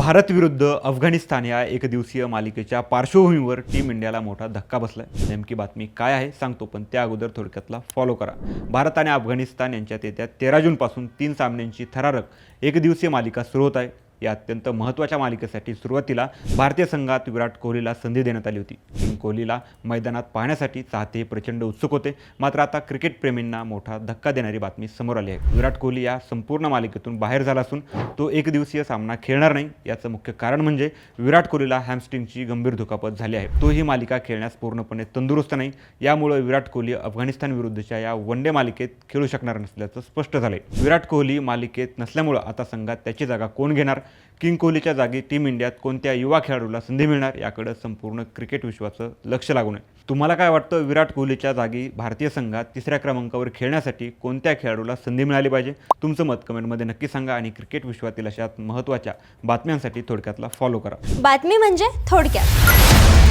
भारत विरुद्ध अफगाणिस्तान या एकदिवसीय मालिकेच्या पार्श्वभूमीवर टीम इंडियाला मोठा धक्का बसलाय। नेमकी बातमी काय आहे सांगतो, पण त्या अगोदर थोडक्यातला फॉलो करा। भारत आणि अफगाणिस्तान यांच्यात येत्या 13 जूनपासून 3 सामन्यांची थरारक एकदिवसीय मालिका सुरू होत आहे। या अत्यंत महत्त्वाच्या मालिकेसाठी सुरुवातीला भारतीय संघात विराट कोहलीला संधी देण्यात आली होती। किंग कोहलीला मैदानात पाहण्यासाठी चाहते प्रचंड उत्सुक होते। मात्र आता क्रिकेट प्रेमींना मोठा धक्का देणारी बातमी समोर आली आहे। विराट कोहली या संपूर्ण मालिकेतून बाहेर झाला असून तो एकदिवसीय सामना खेळणार नाही। याचं मुख्य कारण म्हणजे विराट कोहलीला हॅमस्ट्रिंगची गंभीर दुखापत झाली आहे। तो ही मालिका खेळण्यास पूर्णपणे तंदुरुस्त नाही। यामुळे विराट कोहली अफगाणिस्तान विरुद्धच्या या वनडे मालिकेत खेळू शकणार नसल्याचं स्पष्ट झालंय। विराट कोहली मालिकेत नसल्यामुळे आता संघात त्याची जागा कोण घेणार, किंग कोहलीच्या जागी टीम इंडियात कोणत्या युवा खेळाडूला संधी मिळणार, याकडे संपूर्ण क्रिकेट विश्वाचं लक्ष लागून आहे। तुम्हाला काय वाटतं, विराट कोहलीच्या जागी भारतीय संघात तिसऱ्या क्रमांकावर खेळण्यासाठी कोणत्या खेळाडूला संधी मिळाली पाहिजे? तुमचं मत कमेंटमध्ये नक्की सांगा आणि क्रिकेट विश्वातील अशा महत्त्वाच्या बातम्यांसाठी थोडक्यातला फॉलो करा। बातमी म्हणजे थोडक्यात।